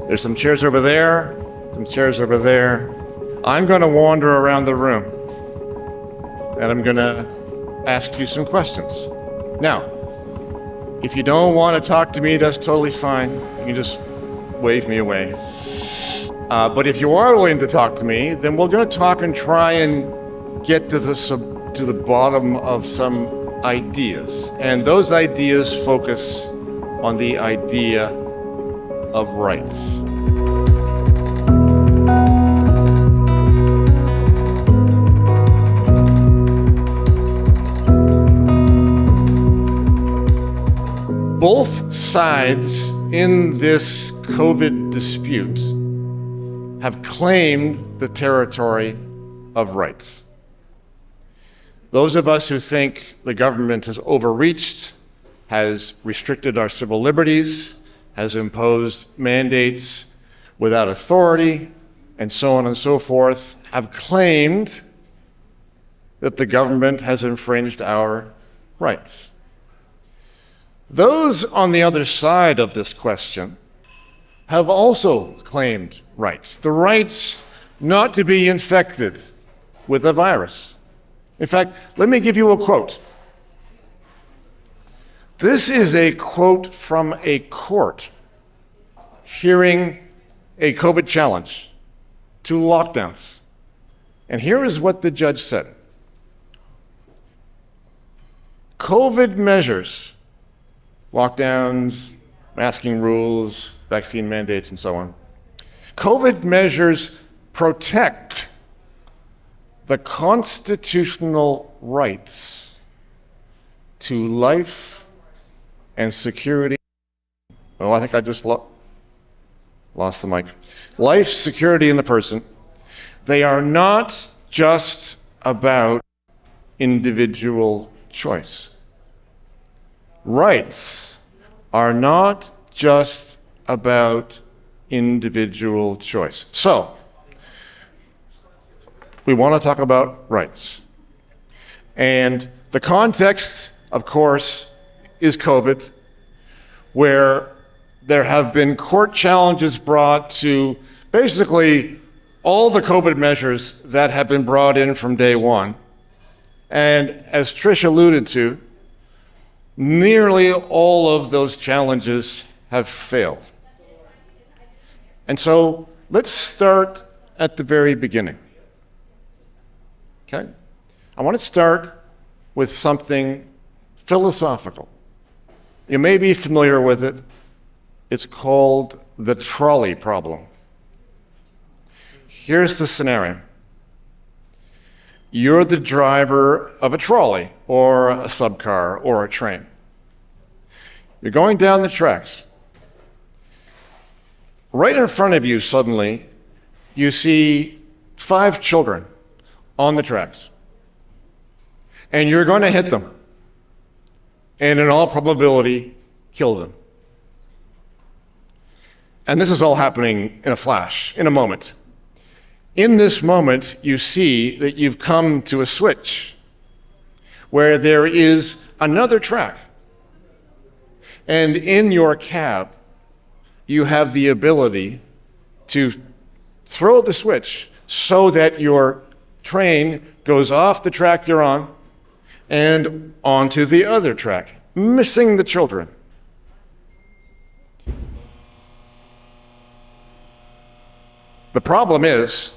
There's some chairs over there, some chairs over there. I'm going to wander around the room, and I'm going to ask you some questions. Now, if you don't want to talk to me, that's totally fine. You can just wave me away. But if you are willing to talk to me, then we're going to talk and try and get to the bottom of some ideas. And those ideas focus on the idea of rights. Both sides in this COVID dispute have claimed the territory of rights. Those of us who think the government has overreached, has restricted our civil liberties, has imposed mandates without authority, and so on and so forth, have claimed that the government has infringed our rights. Those on the other side of this question have also claimed rights. The rights not to be infected with a virus. In fact, let me give you a quote. This is a quote from a court hearing a COVID challenge to lockdowns. And here is what the judge said. COVID measures, lockdowns, masking rules, vaccine mandates, and so on. COVID measures protect the constitutional rights to life and security. Oh, I think I just lost the mic. Life, security, and the person. They are not just about individual choice. Rights are not just about individual choice. So, we want to talk about rights. And the context, of course, is COVID, where there have been court challenges brought to basically all the COVID measures that have been brought in from day one. And as Trish alluded to, nearly all of those challenges have failed. And so let's start at the very beginning. Okay? I want to start with something philosophical. You may be familiar with it. It's called the trolley problem. Here's the scenario. You're the driver of a trolley or a subcar or a train. You're going down the tracks. Right in front of you, suddenly, you see 5 children on the tracks. And you're going to hit them. And in all probability, kill them. And this is all happening in a flash, in a moment. In this moment, you see that you've come to a switch where there is another track. And in your cab, you have the ability to throw the switch so that your train goes off the track you're on and onto the other track, missing the children. The problem is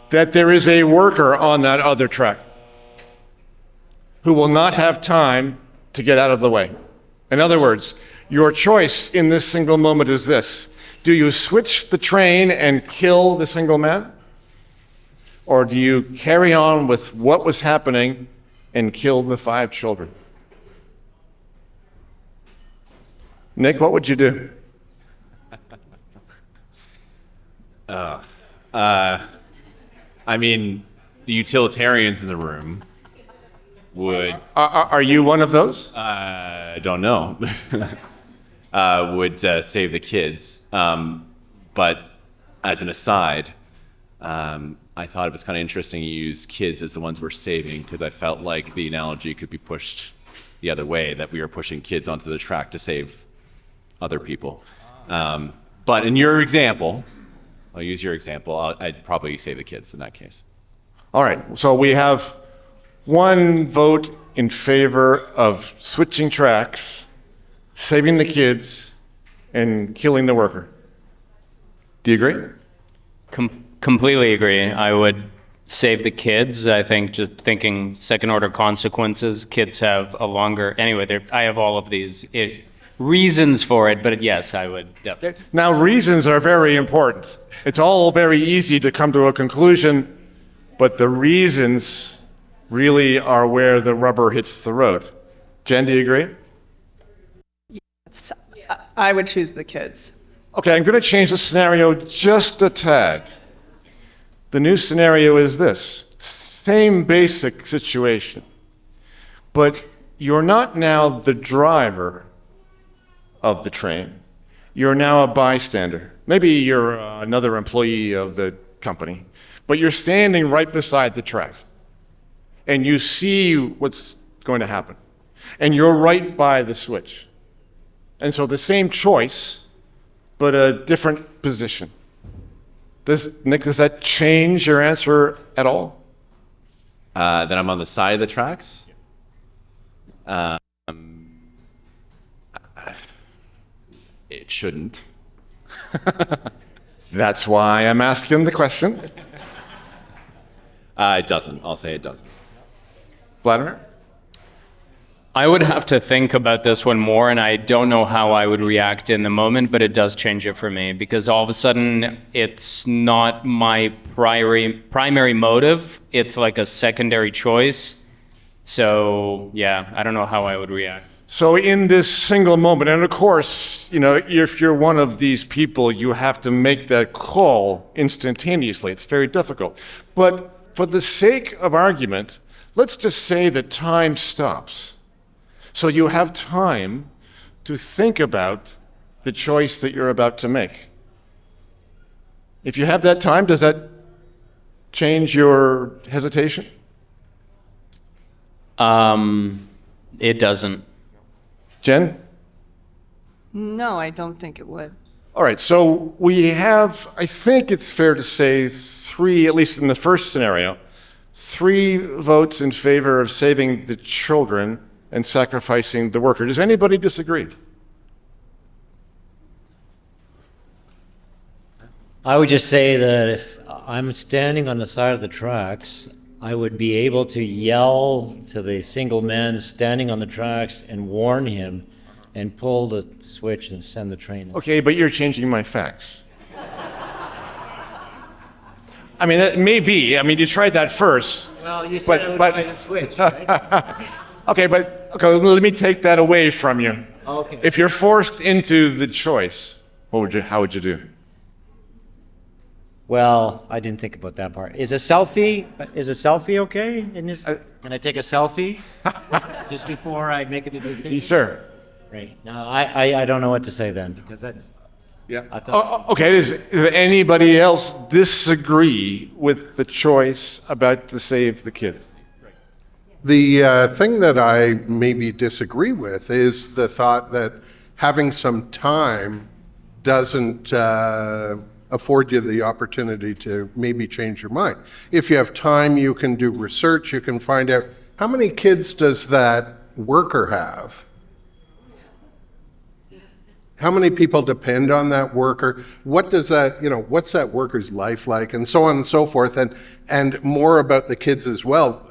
that there is a worker on that other track who will not have time to get out of the way. In other words, your choice in this single moment is this. Do you switch the train and kill the single man? Or do you carry on with what was happening and kill the 5 children? Nick, what would you do? I mean, the utilitarians in the room would... Are you one of those? I don't know. Would save the kids. But as an aside, I thought it was kind of interesting you use kids as the ones we're saving, because I felt like the analogy could be pushed the other way, that we are pushing kids onto the track to save other people. But in your example, I'll use your example, I'd probably save the kids in that case. All right, so we have one vote in favor of switching tracks, saving the kids, and killing the worker. Do you agree? Completely agree. I would save the kids. I think just thinking second order consequences, kids have a longer, anyway, I have all of these reasons for it, but yes, I would definitely. Now, reasons are very important. It's all very easy to come to a conclusion, but the reasons really are where the rubber hits the road. Jen, do you agree? I would choose the kids. Okay, I'm going to change the scenario just a tad. The new scenario is this. Same basic situation, but you're not now the driver of the train. You're now a bystander. Maybe you're another employee of the company, but you're standing right beside the track, and you see what's going to happen, and you're right by the switch. And so the same choice, but a different position. Nick, does that change your answer at all? That I'm on the side of the tracks? It shouldn't. That's why I'm asking the question. It doesn't. I'll say it doesn't. Vladimir? I would have to think about this one more, and I don't know how I would react in the moment, but it does change it for me because all of a sudden it's not my primary motive. It's like a secondary choice. So yeah, I don't know how I would react. So in this single moment, and of course, if you're one of these people, you have to make that call instantaneously. It's very difficult. But for the sake of argument, let's just say that time stops. So you have time to think about the choice that you're about to make. If you have that time, does that change your hesitation? It doesn't. Jen? No, I don't think it would. All right, so we have, I think it's fair to say, three, at least in the first scenario, 3 votes in favor of saving the children and sacrificing the worker. Does anybody disagree? I would just say that if I'm standing on the side of the tracks, I would be able to yell to the single man standing on the tracks and warn him and pull the switch and send the train. Okay, but you're changing my facts. I mean, it may be. I mean, you tried that first. Well, you said But- I would but- try the switch, right? Okay, let me take that away from you. Okay. If you're forced into the choice, how would you do? Well, I didn't think about that part. Is a selfie okay? Can I take a selfie just before I make a decision? Sure. Right. No, I don't know what to say then because that's. Yeah. I thought- Okay, does anybody else disagree with the choice about to save the kids? The thing that I maybe disagree with is the thought that having some time doesn't afford you the opportunity to maybe change your mind. If you have time, you can do research, you can find out how many kids does that worker have? How many people depend on that worker? What does that, what's that worker's life like? And so on and so forth. And more about the kids as well.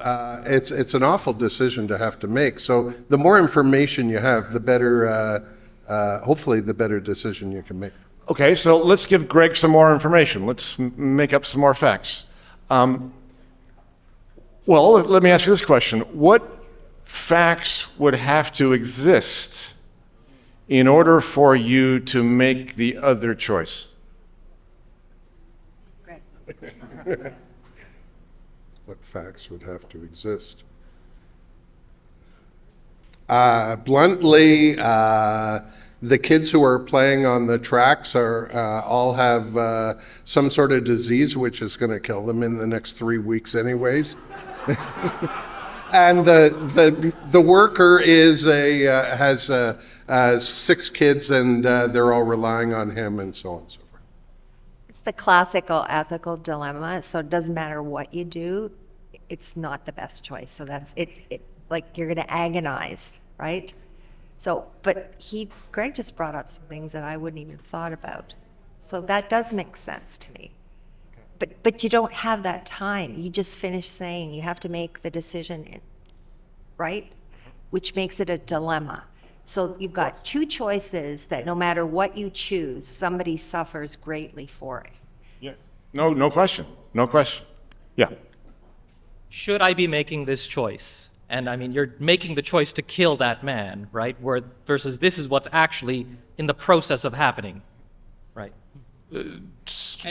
It's an awful decision to have to make. So the more information you have, the better, hopefully the better decision you can make. Okay, so let's give Greg some more information. Let's make up some more facts. Well, let me ask you this question. What facts would have to exist in order for you to make the other choice? What facts would have to exist? Bluntly, the kids who are playing on the tracks all have some sort of disease which is going to kill them in the next 3 weeks anyways. And the worker is has 6 kids, and they're all relying on him, and so on and so forth. It's the classical ethical dilemma. So it doesn't matter what you do, it's not the best choice. So that's like you're going to agonize, right? So, but Greg just brought up some things that I wouldn't even thought about. So that does make sense to me. But you don't have that time. You just finished saying you have to make the decision, right? Which makes it a dilemma. So you've got 2 choices that no matter what you choose, somebody suffers greatly for it. Yeah. No question. No question. Yeah. Should I be making this choice? And I mean, you're making the choice to kill that man, right? Versus this is what's actually in the process of happening, right?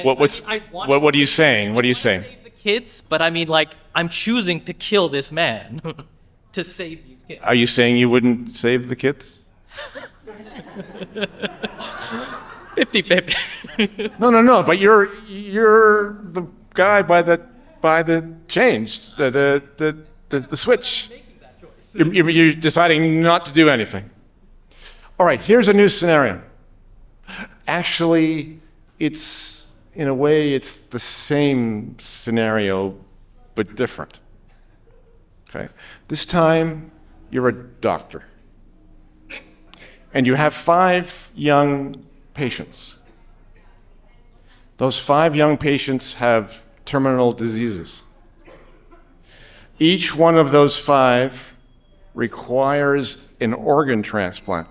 What are you saying? What are you saying? Save the kids, but I mean, like, I'm choosing to kill this man to save these kids. Are you saying you wouldn't save the kids? 50-50. No. But you're the guy by the change, the switch. You're deciding not to do anything. All right. Here's a new scenario. Actually, it's in a way it's the same scenario, but different. Okay. This time, you're a doctor, and you have 5 young patients. Those 5 young patients have terminal diseases. Each one of those 5 requires an organ transplant.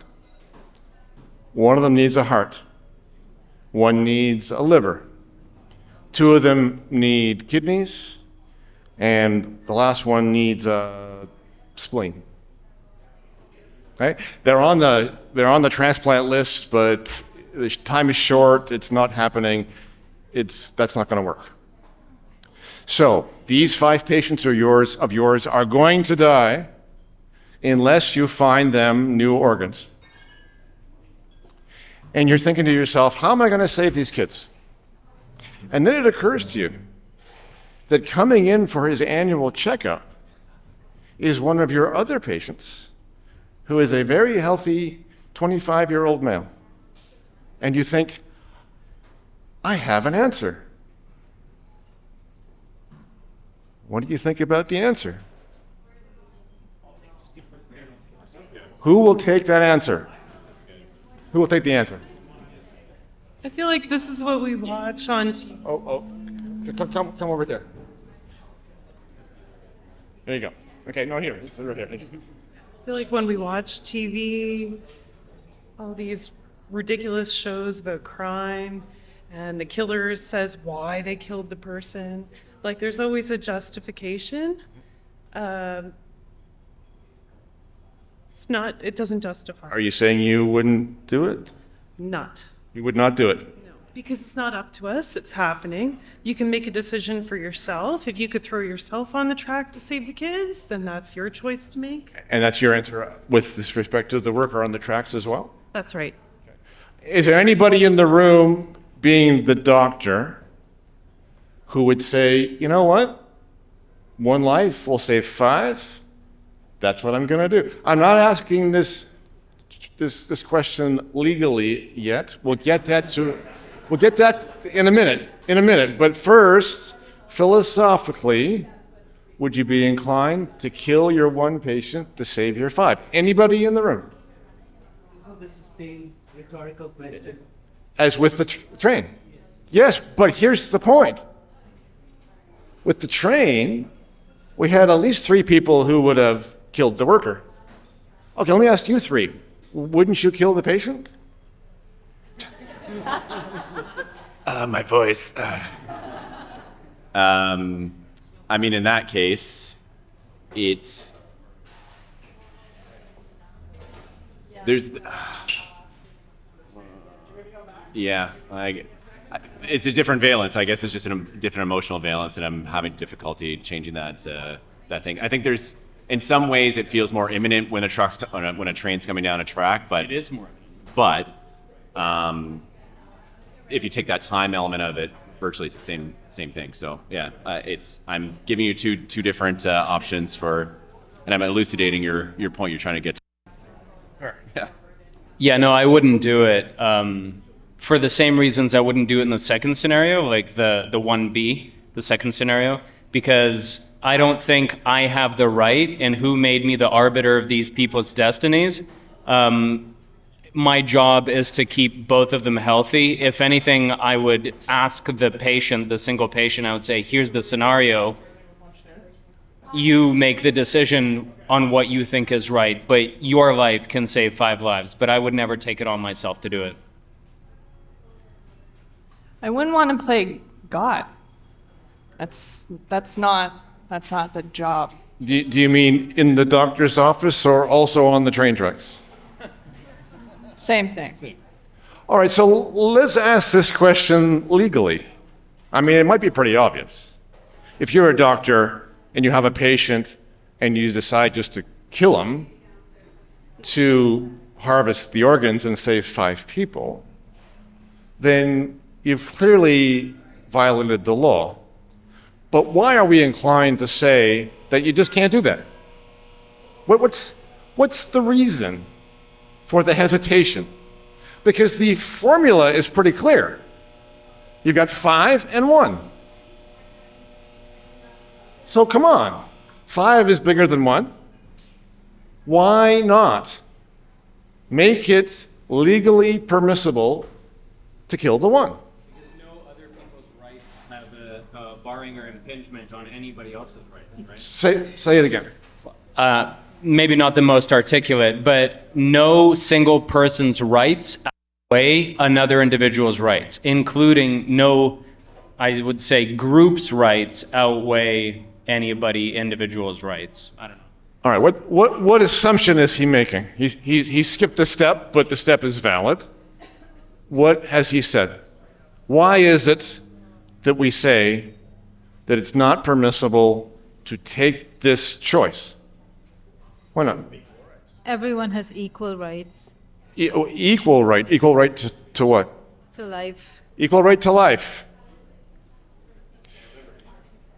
One of them needs a heart. One needs a liver. 2 of them need kidneys, and the last one needs a spleen. Okay? They're on the transplant list, but the time is short. It's not happening. That's not going to work. So these 5 patients of yours are going to die unless you find them new organs. And you're thinking to yourself, how am I going to save these kids? And then it occurs to you that coming in for his annual checkup is one of your other patients who is a very healthy 25-year-old male. And you think, I have an answer. What do you think about the answer? Who will take that answer? Who will take the answer? I feel like this is what we watch on TV. Oh. Come over there. There you go. Okay, no, here. Right here. I feel like when we watch TV, all these ridiculous shows about crime, and the killer says why they killed the person. Like, there's always a justification. It doesn't justify. Are you saying you wouldn't do it? Not. You would not do it? No, because it's not up to us, it's happening. You can make a decision for yourself. If you could throw yourself on the track to save the kids, then that's your choice to make. And that's your answer with this respect to the worker on the tracks as well? That's right. Is there anybody in the room, being the doctor, who would say, you know what? 1 life will save 5. That's what I'm going to do. I'm not asking this question legally yet. We'll get that in a minute. But first, philosophically, would you be inclined to kill your 1 patient to save your 5? Anybody in the room? So this is the same rhetorical question. As with the train? Yes, but here's the point. With the train, we had at least 3 people who would have killed the worker. Okay, let me ask you 3. Wouldn't you kill the patient? My voice. I mean, in that case, there's, yeah, it's a different valence. I guess it's just a different emotional valence, and I'm having difficulty changing that thing. I think there's, in some ways, it feels more imminent when a train's coming down a track, but It is more. But if you take that time element of it, virtually it's the same thing. So yeah, I'm giving you two different options for And I'm elucidating your point you're trying to get to. Yeah. Yeah, no, I wouldn't do it. For the same reasons I wouldn't do it in the second scenario, like the 1B, the second scenario, because I don't think I have the right, and who made me the arbiter of these people's destinies. My job is to keep both of them healthy. If anything, I would ask the patient, the single patient, I would say, here's the scenario. You make the decision on what you think is right, but your life can save 5 lives. But I would never take it on myself to do it. I wouldn't want to play God. That's not the job. Do you mean in the doctor's office or also on the train tracks? Same thing. All right, so let's ask this question legally. I mean, it might be pretty obvious. If you're a doctor and you have a patient and you decide just to kill him to harvest the organs and save 5 people, then you've clearly violated the law. But why are we inclined to say that you just can't do that? What's the reason for the hesitation? Because the formula is pretty clear. You've got 5 and 1. So come on, 5 is bigger than 1. Why not make it legally permissible to kill the 1? Because no other people's rights have a barring or impingement on anybody else's rights, right? Say it again. Maybe not the most articulate, but no single person's rights outweigh another individual's rights, including no, I would say, group's rights outweigh individual's rights. I don't know. All right, what assumption is he making? He skipped a step, but the step is valid. What has he said? Why is it that we say that it's not permissible to take this choice? Why not? Everyone has equal rights Equal right to what? to life. Equal right to life.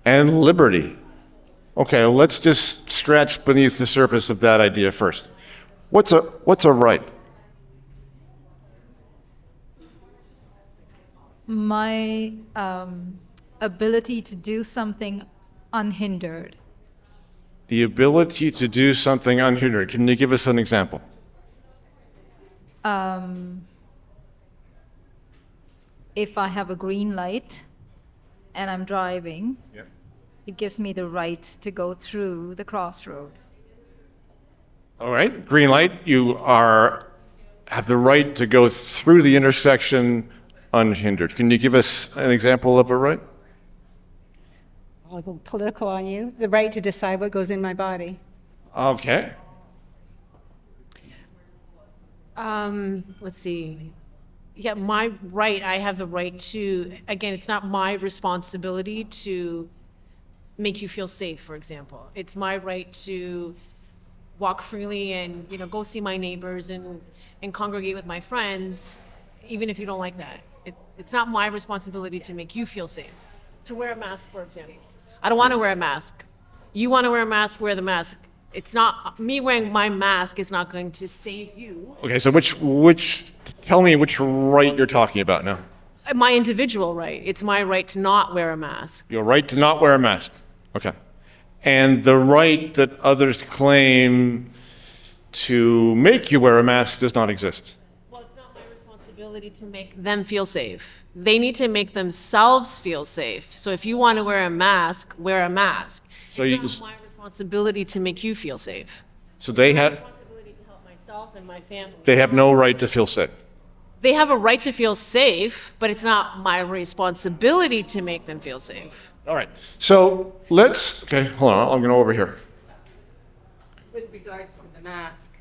And liberty. Okay, well, let's just scratch beneath the surface of that idea first. What's a right? My ability to do something unhindered. The ability to do something unhindered. Can you give us an example? If I have a green light and I'm driving, it gives me the right to go through the crossroad. All right, green light, you have the right to go through the intersection unhindered. Can you give us an example of a right? I'll go political on you. The right to decide what goes in my body. Okay. Let's see. Yeah, my right, I have the right to, again, it's not my responsibility to make you feel safe, for example. It's my right to walk freely and, go see my neighbors and congregate with my friends, even if you don't like that. It's not my responsibility to make you feel safe. To wear a mask, for example. I don't want to wear a mask. You want to wear a mask, wear the mask. It's not, me wearing my mask is not going to save you. Okay, so tell me which right you're talking about now. My individual right. It's my right to not wear a mask. Your right to not wear a mask. Okay. And the right that others claim to make you wear a mask does not exist. Well, it's not my responsibility to make them feel safe. They need to make themselves feel safe. So if you want to wear a mask, wear a mask. So it's not my responsibility to make you feel safe. So they have Responsibility to help myself and my family. they have no right to feel sick. They have a right to feel safe, but it's not my responsibility to make them feel safe. All right. So okay, hold on, I'm going to go over here. With regards to the mask,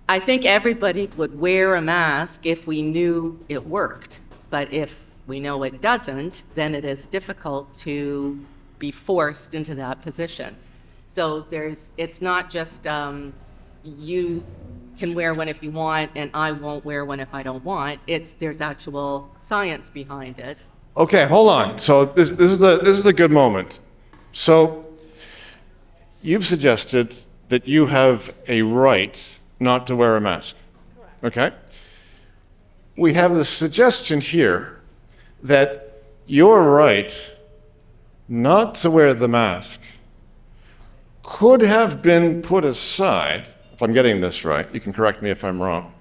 I think everybody would wear a mask if we knew it worked. But if we know it doesn't, then it is difficult to be forced into that position. So it's not just you can wear one if you want and I won't wear one if I don't want. There's actual science behind it. Okay, hold on. So this is a good moment. So you've suggested that you have a right not to wear a mask. Okay? We have the suggestion here that your right not to wear the mask could have been put aside, if I'm getting this right, you can correct me if I'm wrong,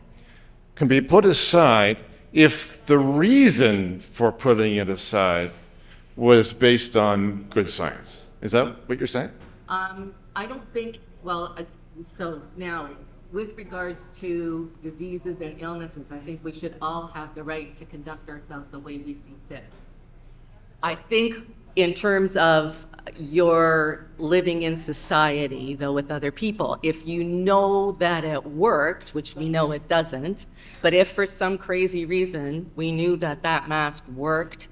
can be put aside if the reason for putting it aside was based on good science. Is that what you're saying? I don't think, well, so now, with regards to diseases and illnesses, I think we should all have the right to conduct ourselves the way we see fit. I think in terms of your living in society, though, with other people, if you know that it worked, which we know it doesn't, but if for some crazy reason we knew that that mask worked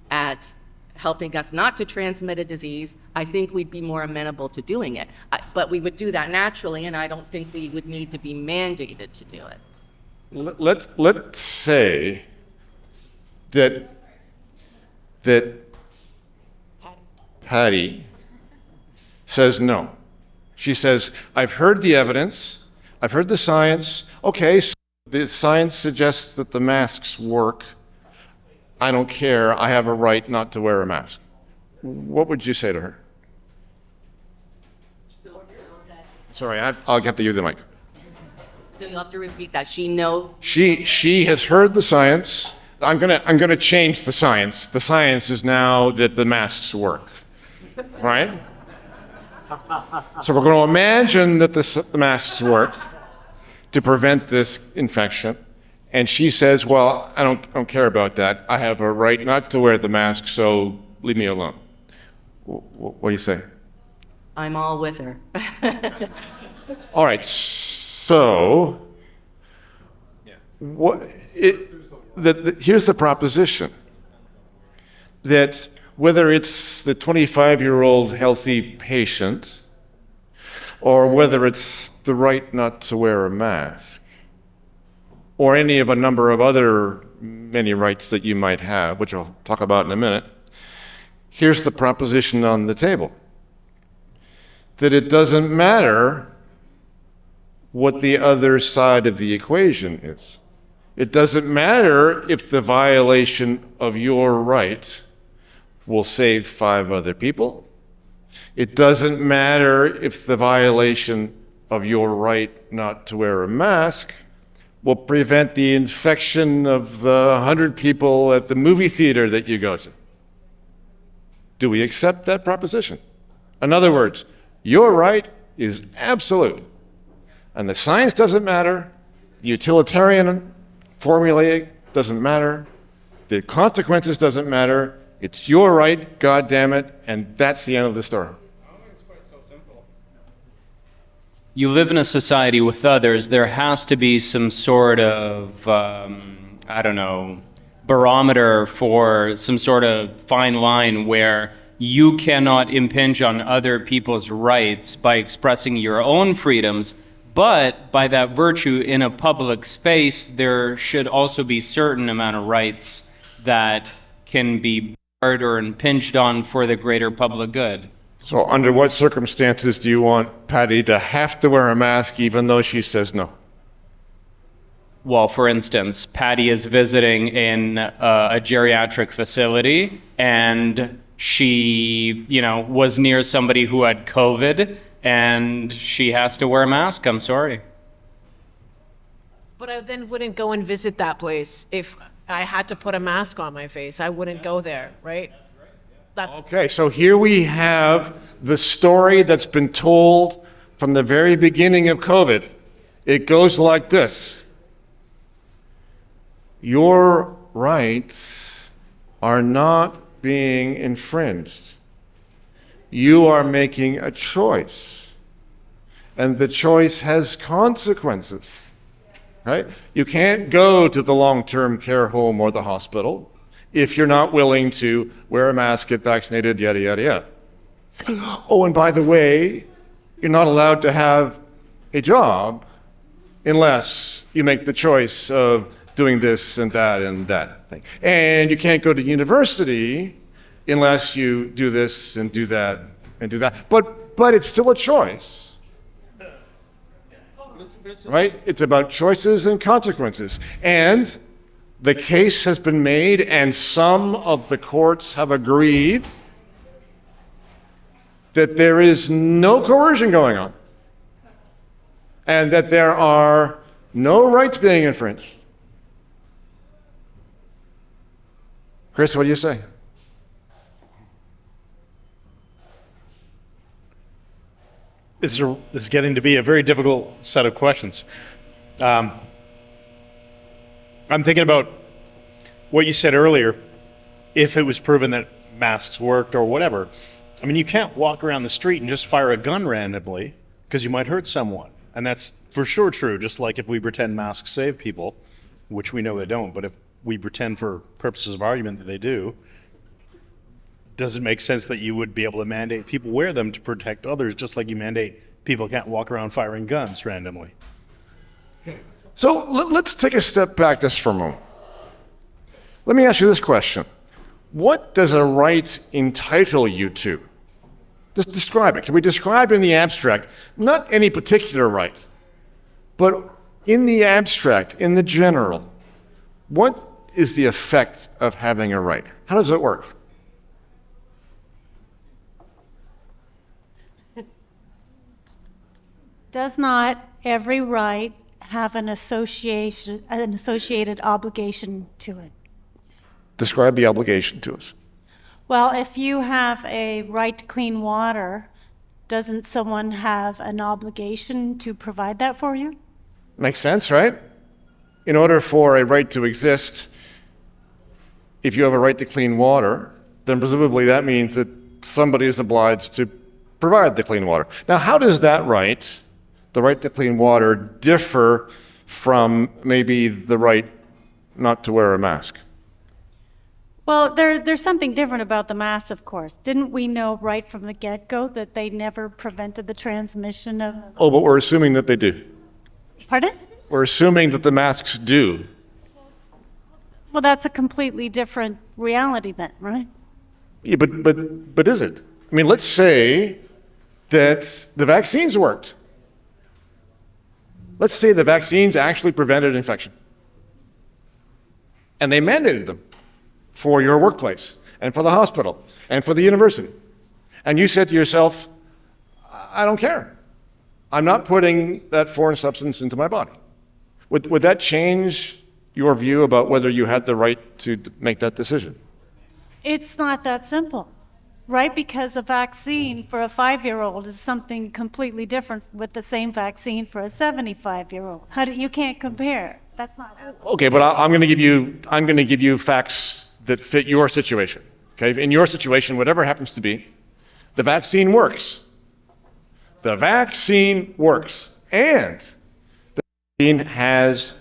at helping us not to transmit a disease, I think we'd be more amenable to doing it. But we would do that naturally, and I don't think we would need to be mandated to do it. Let's say that Patty says no. She says, I've heard the evidence, I've heard the science. Okay, so the science suggests that the masks work. I don't care. I have a right not to wear a mask. What would you say to her? Sorry, I'll have to use the mic. So you'll have to repeat that. She knows. She has heard the science. I'm gonna change the science. The science is now that the masks work, right? So we're going to imagine that the masks work to prevent this infection. And she says, well, I don't care about that. I have a right not to wear the mask, so leave me alone. What do you say? I'm all with her. All right, so here's the proposition, that whether it's the 25-year-old healthy patient or whether it's the right not to wear a mask, or any of a number of other many rights that you might have, which I'll talk about in a minute, here's the proposition on the table, that it doesn't matter what the other side of the equation is. It doesn't matter if the violation of your right will save 5 other people. It doesn't matter if the violation of your right not to wear a mask will prevent the infection of the 100 people at the movie theater that you go to. Do we accept that proposition? In other words, your right is absolute. And the science doesn't matter, the utilitarian formulaic doesn't matter, the consequences doesn't matter, it's your right, God damn it, and that's the end of the story. You live in a society with others, there has to be some sort of, barometer for some sort of fine line where you cannot impinge on other people's rights by expressing your own freedoms, but by that virtue, in a public space, there should also be certain amount of rights that can be barred or impinged on for the greater public good. So under what circumstances do you want Patty to have to wear a mask even though she says no? Well, for instance, Patty is visiting in a geriatric facility and she, was near somebody who had COVID and she has to wear a mask. I'm sorry. But I then wouldn't go and visit that place if I had to put a mask on my face. I wouldn't go there, right? Okay, so here we have the story that's been told from the very beginning of COVID. It goes like this. Your rights are not being infringed. You are making a choice, and the choice has consequences, right? You can't go to the long-term care home or the hospital if you're not willing to wear a mask, get vaccinated, yada, yada, yada. Oh, and by the way, you're not allowed to have a job unless you make the choice of doing this and that thing. And you can't go to university unless you do this and do that and do that. But but it's still a choice. Right? It's about choices and consequences. And the case has been made, and some of the courts have agreed that there is no coercion going on, and that there are no rights being infringed. Chris, what do you say? This is getting to be a very difficult set of questions. I'm thinking about what you said earlier. If it was proven that masks worked or whatever, I mean, you can't walk around the street and just fire a gun randomly because you might hurt someone. And that's for sure true, just like if we pretend masks save people, which we know they don't, but if we pretend for purposes of argument that they do, does it make sense that you would be able to mandate people wear them to protect others, just like you mandate people can't walk around firing guns randomly? So let's take a step back just for a moment. Let me ask you this question. What does a right entitle you to? Just describe it. Can we describe in the abstract, not any particular right, but in the abstract, in the general, what is the effect of having a right? How does it work? Does not every right have an associated obligation to it? Describe the obligation to us. Well, if you have a right to clean water, doesn't someone have an obligation to provide that for you? Makes sense, right? In order for a right to exist, if you have a right to clean water, then presumably that means that somebody is obliged to provide the clean water. Now, how does that right, the right to clean water, differ from maybe the right not to wear a mask? Well, there's something different about the mask, of course. Didn't we know right from the get-go that they never prevented the transmission of... Oh, but we're assuming that they do. Pardon? We're assuming that the masks do. Well, that's a completely different reality then, right? Yeah, but is it? I mean, let's say that the vaccines worked. Let's say the vaccines actually prevented infection. And they mandated them for your workplace, and for the hospital, and for the university. And you said to yourself, I don't care. I'm not putting that foreign substance into my body. Would that change your view about whether you had the right to make that decision? It's not that simple, right? Because a vaccine for a 5-year-old is something completely different with the same vaccine for a 75-year-old. You can't compare. That's not how. Okay, but I'm going to give you facts that fit your situation. Okay, in your situation, whatever happens to be, the vaccine works. The vaccine works, and the vaccine has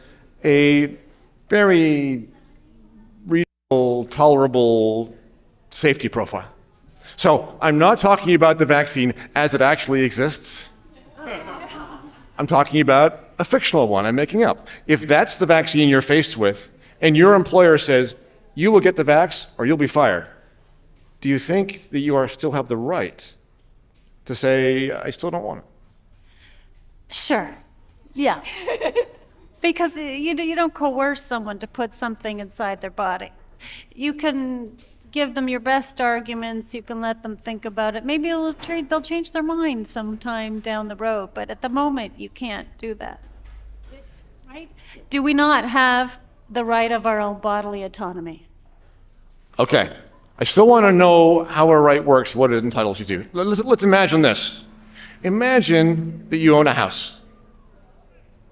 a very reasonable, tolerable safety profile. So I'm not talking about the vaccine as it actually exists. I'm talking about a fictional one I'm making up. If that's the vaccine you're faced with, and your employer says, you will get the vax or you'll be fired, do you think that you still have the right to say, I still don't want it? Sure. Yeah. Because you don't coerce someone to put something inside their body. You can give them your best arguments. You can let them think about it. Maybe they'll change their mind sometime down the road, but at the moment, you can't do that. Right? Do we not have the right of our own bodily autonomy? Okay. I still want to know how a right works, what it entitles you to. Let's imagine this. Imagine that you own a house,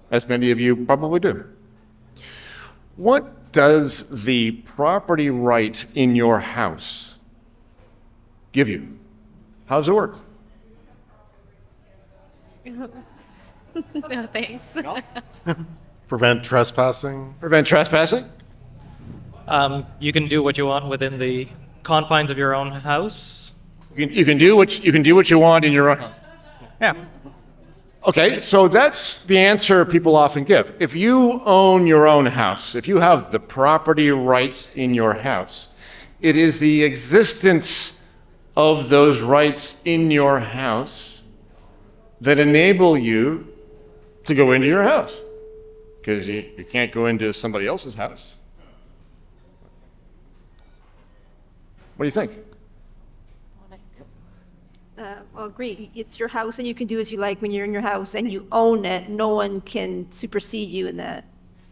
as many of you probably do. What does the property right in your house give you? How does it work? No, thanks. Prevent trespassing? Prevent trespassing? You can do what you want within the confines of your own house. You can do what you want in your own. Yeah. Okay, so that's the answer people often give. If you own your own house, if you have the property rights in your house, it is the existence of those rights in your house that enable you to go into your house, because you can't go into somebody else's house. What do you think? Well, agree. It's your house, and you can do as you like when you're in your house, and you own it. No one can supersede you in that.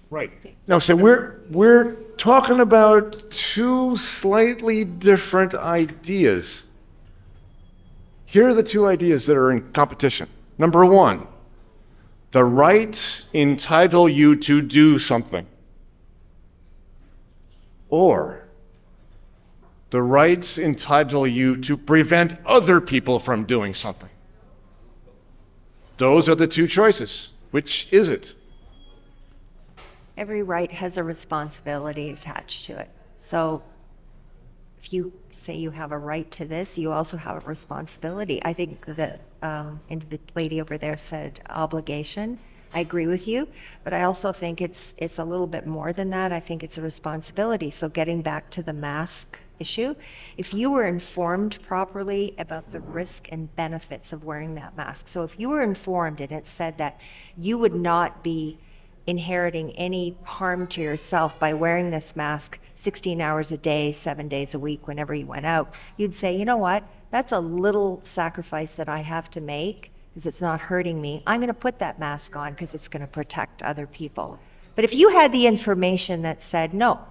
Right. No, so we're talking about two slightly different ideas. Here are the two ideas that are in competition. Number one, the rights entitle you to do something. Or the rights entitle you to prevent other people from doing something. Those are the two choices. Which is it? Every right has a responsibility attached to it. So if you say you have a right to this, you also have a responsibility. I think the lady over there said obligation. I agree with you, but I also think it's a little bit more than that. I think it's a responsibility. So getting back to the mask issue, if you were informed properly about the risk and benefits of wearing that mask, so if you were informed and it said that you would not be inheriting any harm to yourself by wearing this mask 16 hours a day, 7 days a week, whenever you went out, you'd say, you know what, that's a little sacrifice that I have to make because it's not hurting me. I'm going to put that mask on because it's going to protect other people. But if you had the information that said, no,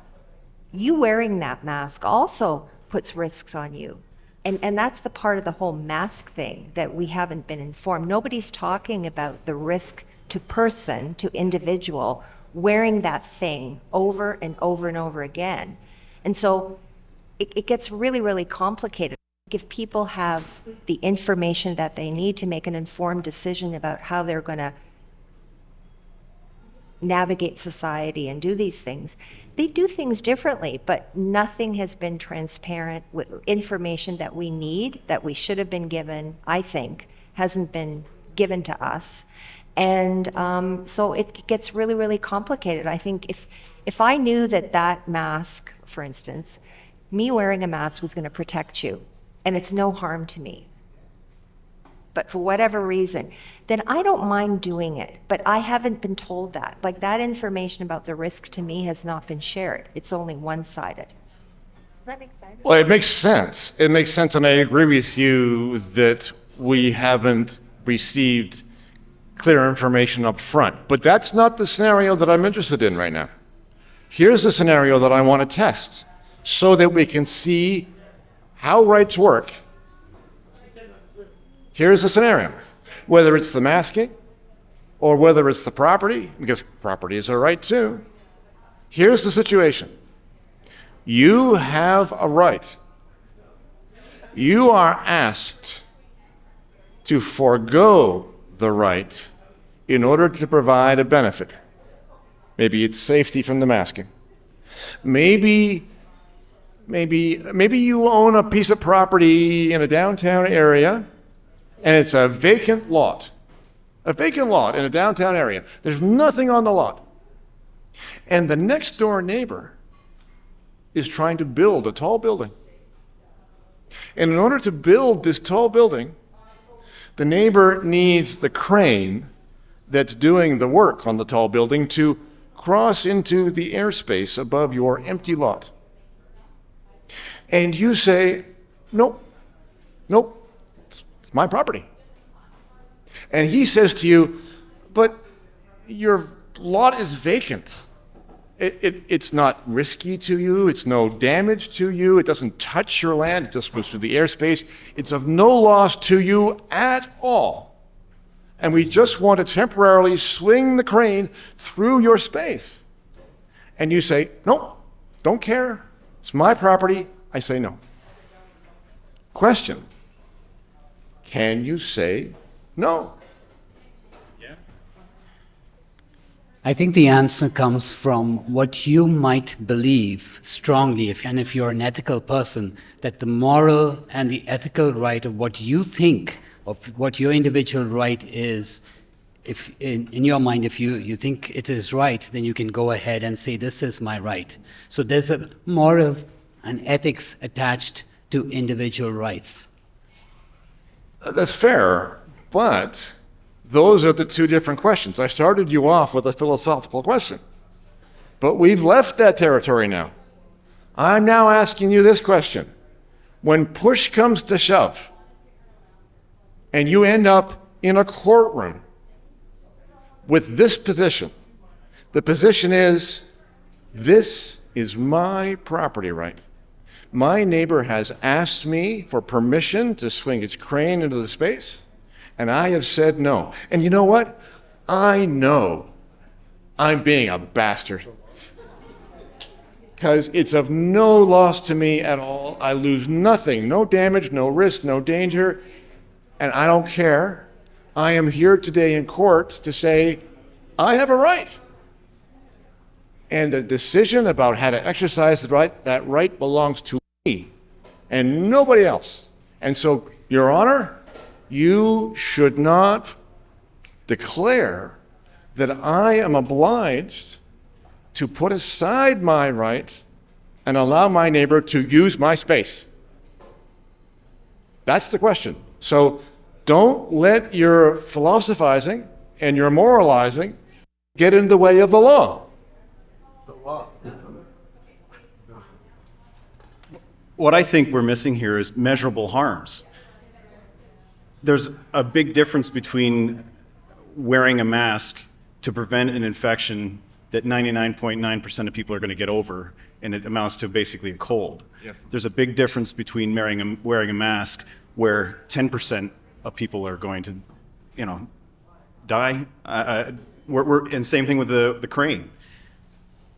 you wearing that mask also puts risks on you. And that's the part of the whole mask thing that we haven't been informed. Nobody's talking about the risk to person, to individual, wearing that thing over and over and over again. And so it gets really, really complicated. If people have the information that they need to make an informed decision about how they're going to navigate society and do these things, they do things differently, but nothing has been transparent with information that we need, that we should have been given, I think, hasn't been given to us. And so it gets really, really complicated. I think if I knew that that mask, for instance, me wearing a mask was going to protect you, and it's no harm to me, but for whatever reason, then I don't mind doing it. But I haven't been told that. Like, that information about the risk to me has not been shared. It's only one-sided. Does that make sense? Well, it makes sense. It makes sense, and I agree with you that we haven't received clear information up front. But that's not the scenario that I'm interested in right now. Here's the scenario that I want to test so that we can see how rights work. Here's the scenario. Whether it's the masking or whether it's the property, because property is a right too. Here's the situation. You have a right. You are asked to forego the right in order to provide a benefit. Maybe it's safety from the masking. Maybe you own a piece of property in a downtown area and it's a vacant lot in a downtown area. There's nothing on the lot. And the next door neighbor is trying to build a tall building. And in order to build this tall building, the neighbor needs the crane that's doing the work on the tall building to cross into the airspace above your empty lot. And you say, nope, it's my property. And he says to you, but your lot is vacant. It's not risky to you, it's no damage to you, it doesn't touch your land, it just goes through the airspace. It's of no loss to you at all. And we just want to temporarily swing the crane through your space. And you say, nope, don't care, it's my property. I say no. Question, can you say no? I think the answer comes from what you might believe strongly, if you're an ethical person, that the moral and the ethical right of what you think of what your individual right is, if in your mind, if you think it is right, then you can go ahead and say, this is my right. So there's a moral and ethics attached to individual rights. That's fair, but Those are the two different questions. I started you off with a philosophical question, but we've left that territory now. I'm now asking you this question. When push comes to shove, and you end up in a courtroom with this position, the position is, this is my property right. My neighbor has asked me for permission to swing its crane into the space, and I have said no. And you know what? I know I'm being a bastard, because it's of no loss to me at all. I lose nothing, no damage, no risk, no danger, and I don't care. I am here today in court to say I have a right. And the decision about how to exercise the right, that right belongs to me and nobody else. And so, Your Honor, you should not declare that I am obliged to put aside my right and allow my neighbor to use my space. That's the question. So don't let your philosophizing and your moralizing get in the way of the law. The law. What I think we're missing here is measurable harms. There's a big difference between wearing a mask to prevent an infection that 99.9% of people are going to get over, and it amounts to basically a cold. Yes. There's a big difference between wearing a mask where 10% of people are going to, die. And same thing with the crane.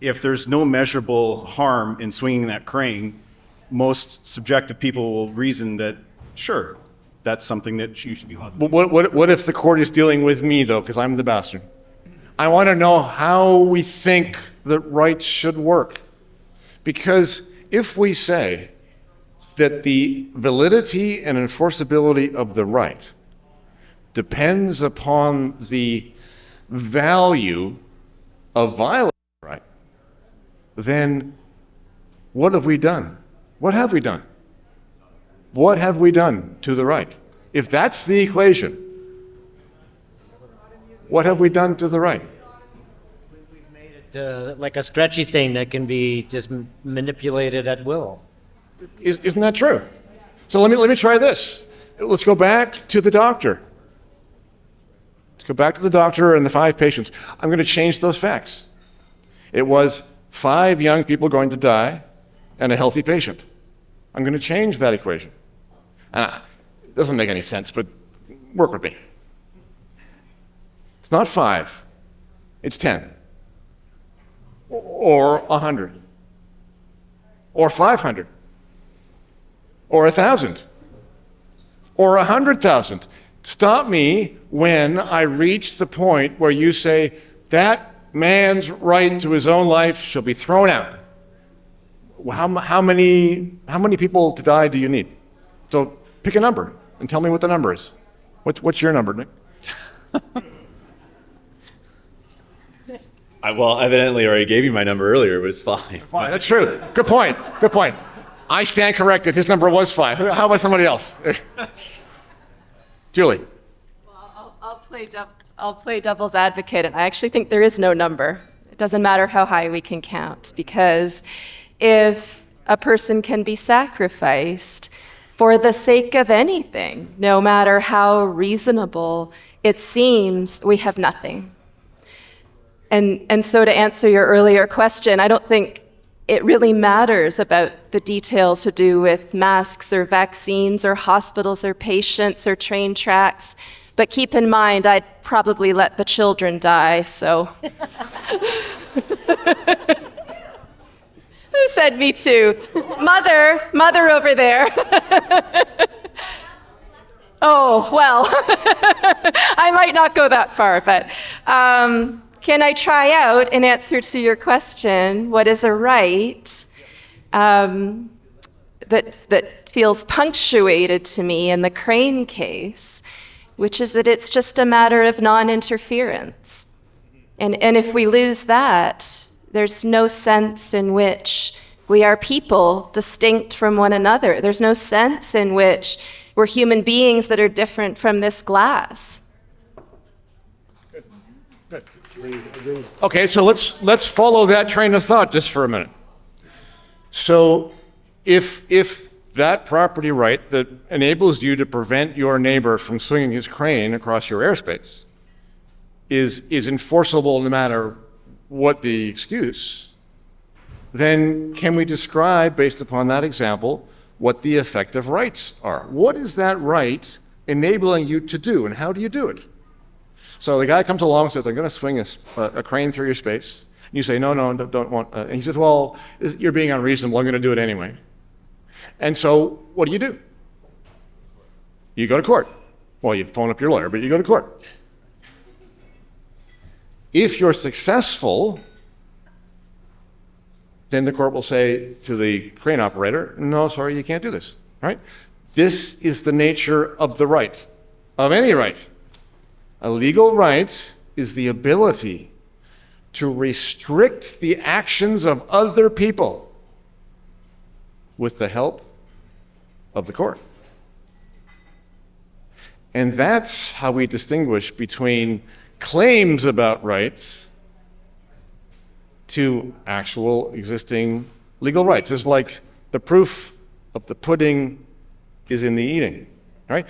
If there's no measurable harm in swinging that crane, most subjective people will reason that, sure, that's something that you should be allowed. What if the court is dealing with me, though, because I'm the bastard? I want to know how we think the rights should work. Because if we say that the validity and enforceability of the right depends upon the value of violating the right, then what have we done? What have we done? What have we done to the right? If that's the equation, what have we done to the right? We've made it like a stretchy thing that can be just manipulated at will. Isn't that true? So let me try this. Let's go back to the doctor. Let's go back to the doctor and the 5 patients. I'm going to change those facts. It was 5 young people going to die and a healthy patient. I'm going to change that equation. It doesn't make any sense, but work with me. It's not 5, it's 10. Or 100. Or 500. Or 1,000. Or 100,000. Stop me when I reach the point where you say, that man's right to his own life shall be thrown out. How many people to die do you need? So pick a number and tell me what the number is. What's your number, Nick? Well, evidently I already gave you my number earlier. It was 5. Fine, that's true. Good point. Good point. I stand corrected. His number was 5. How about somebody else? Julie. Well, I'll play devil's advocate, and I actually think there is no number. It doesn't matter how high we can count, because if a person can be sacrificed for the sake of anything, no matter how reasonable it seems, we have nothing. And so to answer your earlier question, I don't think it really matters about the details to do with masks or vaccines or hospitals or patients or train tracks. But keep in mind, I'd probably let the children die, so. Who said me too? Mother over there. Oh, well, I might not go that far, but can I try out, in answer to your question, what is a right that feels punctuated to me in the Crane case, which is that it's just a matter of non-interference. And if we lose that, there's no sense in which we are people distinct from one another. There's no sense in which we're human beings that are different from this glass. Okay, so let's follow that train of thought just for a minute. So if that property right that enables you to prevent your neighbor from swinging his crane across your airspace is enforceable no matter what the excuse, then can we describe, based upon that example, what the effective rights are? What is that right enabling you to do, and how do you do it? So the guy comes along and says, I'm going to swing a crane through your space. And you say, no, don't want. And he says, well, you're being unreasonable. I'm going to do it anyway. And so what do? You go to court. Well, you phone up your lawyer, but you go to court. If you're successful, then the court will say to the crane operator, no, sorry, you can't do this, right? This is the nature of the right, of any right. A legal right is the ability to restrict the actions of other people with the help of the court. And that's how we distinguish between claims about rights to actual existing legal rights. It's like the proof of the pudding is in the eating, right?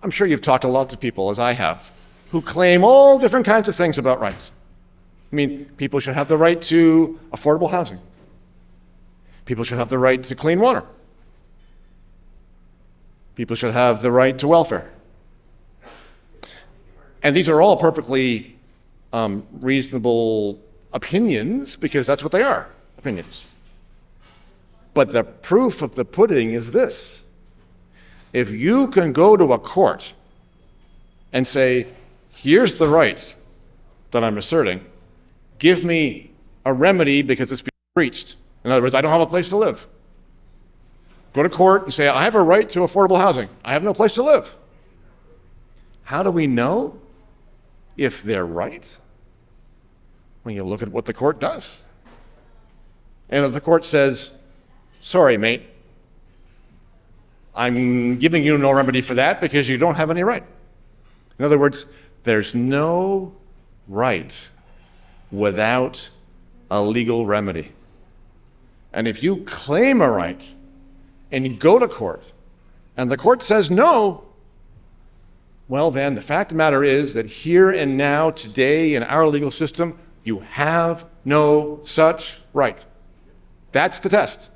I'm sure you've talked to lots of people, as I have, who claim all different kinds of things about rights. I mean, people should have the right to affordable housing. People should have the right to clean water. People should have the right to welfare. And these are all perfectly reasonable opinions, because that's what they are, opinions. But the proof of the pudding is this. If you can go to a court and say, here's the right that I'm asserting, give me a remedy because it's being breached. In other words, I don't have a place to live. Go to court and say, I have a right to affordable housing. I have no place to live. How do we know if they're right? When you look at what the court does. And if the court says, sorry, mate, I'm giving you no remedy for that because you don't have any right. In other words, there's no right without a legal remedy. And if you claim a right and you go to court and the court says no, well then the fact of the matter is that here and now, today in our legal system, you have no such right. That's the test.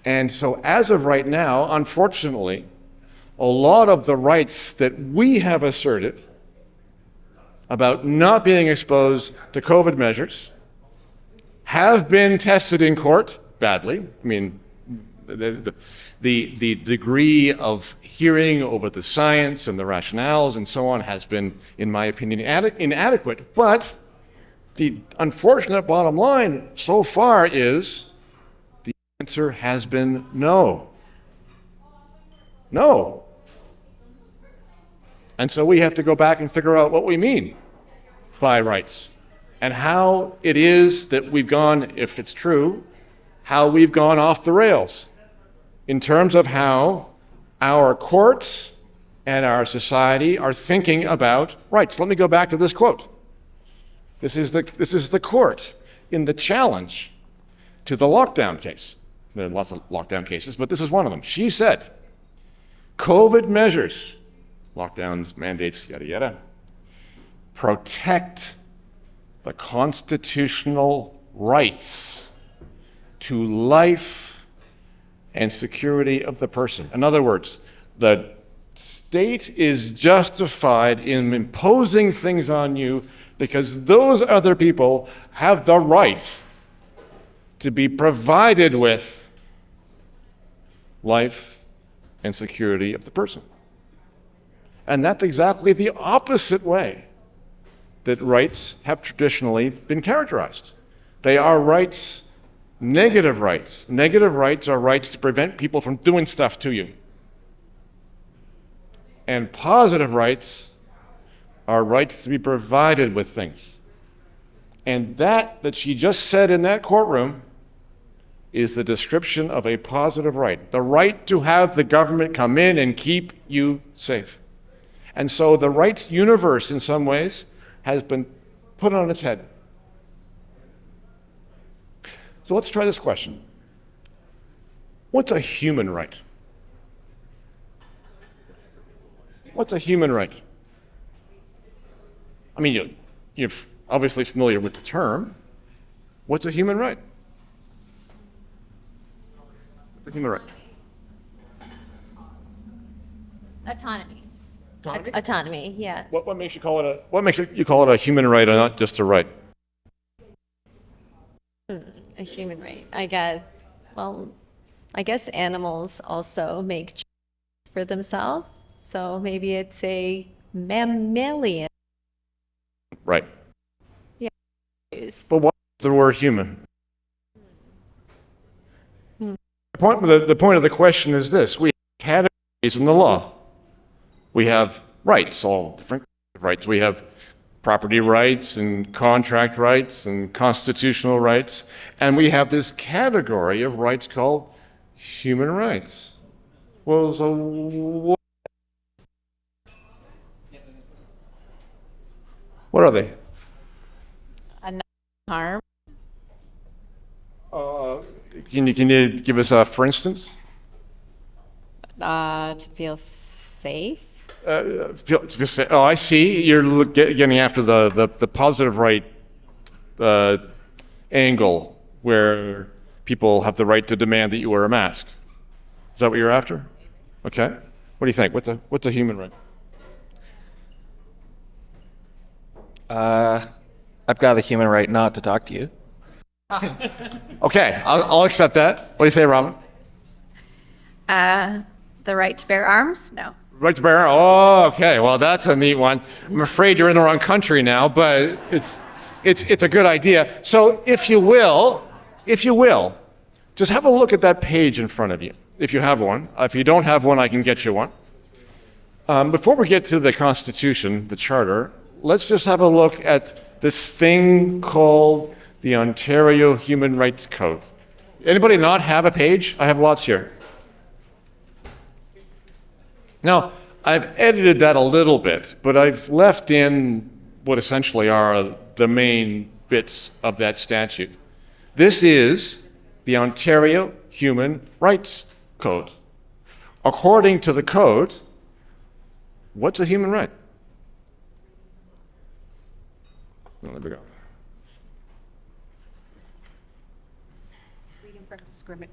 And so as of right now, unfortunately, a lot of the rights that we have asserted about not being exposed to COVID measures have been tested in court badly. I mean, the degree of hearing over the science and the rationales and so on has been, in my opinion, inadequate. But the unfortunate bottom line so far is the answer has been no. No. And so we have to go back and figure out what we mean by rights and how it is that we've gone, if it's true, how we've gone off the rails in terms of how our courts and our society are thinking about rights. Let me go back to this quote. This is the court in the challenge to the lockdown case. There are lots of lockdown cases, but this is one of them. She said, COVID measures, lockdowns, mandates, yada, yada, protect the constitutional rights to life and security of the person. In other words, the state is justified in imposing things on you because those other people have the right to be provided with life and security of the person. And that's exactly the opposite way that rights have traditionally been characterized. They are rights, negative rights. Negative rights are rights to prevent people from doing stuff to you. And positive rights are rights to be provided with things. And that she just said in that courtroom is the description of a positive right. The right to have the government come in and keep you safe. And so the rights universe, in some ways, has been put on its head. So let's try this question. What's a human right? What's a human right? I mean, you're obviously familiar with the term. What's a human right? What's a human right? Autonomy. Autonomy, yeah. What makes you call it a human right and not just a right? A human right, I guess. Well, I guess animals also make choices for themselves. So maybe it's a mammalian. Right. Yeah. But what is the word human? The point of the question is this. We have categories in the law. We have rights, all different rights. We have property rights and contract rights and constitutional rights. And we have this category of rights called human rights. Well, so what are they? Harm. Can you give us a for instance? To feel safe. Oh, I see. You're getting after the positive right angle where people have the right to demand that you wear a mask. Is that what you're after? Okay. What do you think? What's a human right? I've got the human right not to talk to you. Okay, I'll accept that. What do you say, Robin? The right to bear arms? No. Right to bear. Oh, okay. Well, that's a neat one. I'm afraid you're in the wrong country now, but it's a good idea. So, if you will, just have a look at that page in front of you, if you have one. If you don't have one, I can get you one. Before we get to the Constitution, the Charter, let's just have a look at this thing called the Ontario Human Rights Code. Anybody not have a page? I have lots here. Now, I've edited that a little bit, but I've left in what essentially are the main bits of that statute. This is the Ontario Human Rights Code. According to the code, what's a human right? Well, there we go.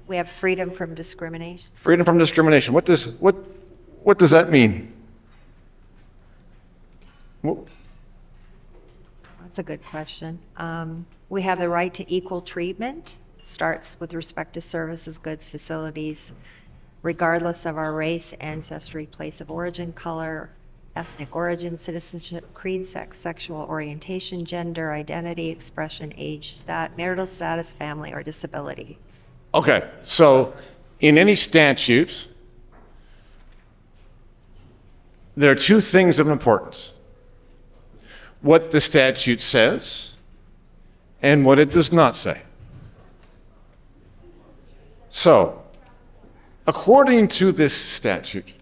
We have freedom from discrimination. Freedom from discrimination. What does that mean? That's a good question. We have the right to equal treatment. It starts with respect to services, goods, facilities, regardless of our race, ancestry, place of origin, color, ethnic origin, citizenship, creed, sex, sexual orientation, gender, identity, expression, age, marital status, family, or disability. Okay, so in any statute, there are two things of importance. What the statute says and what it does not say. So, according to this statute,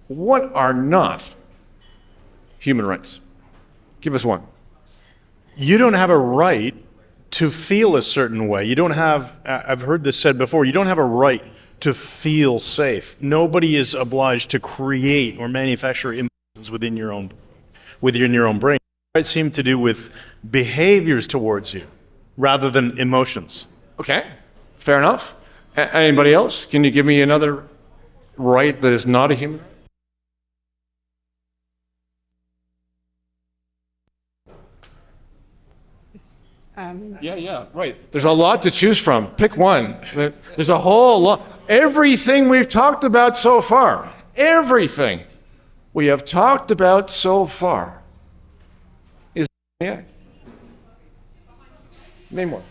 what are not human rights? Give us one. You don't have a right to feel a certain way. You don't have, I've heard this said before, you don't have a right to feel safe. Nobody is obliged to create or manufacture emotions within your own brain. It seems to do with behaviors towards you rather than emotions. Okay, fair enough. Anybody else? Can you give me another right that is not a human right? Yeah, right. There's a lot to choose from. Pick one. There's a whole lot. Everything we've talked about so far, everything we have talked about so far is name one.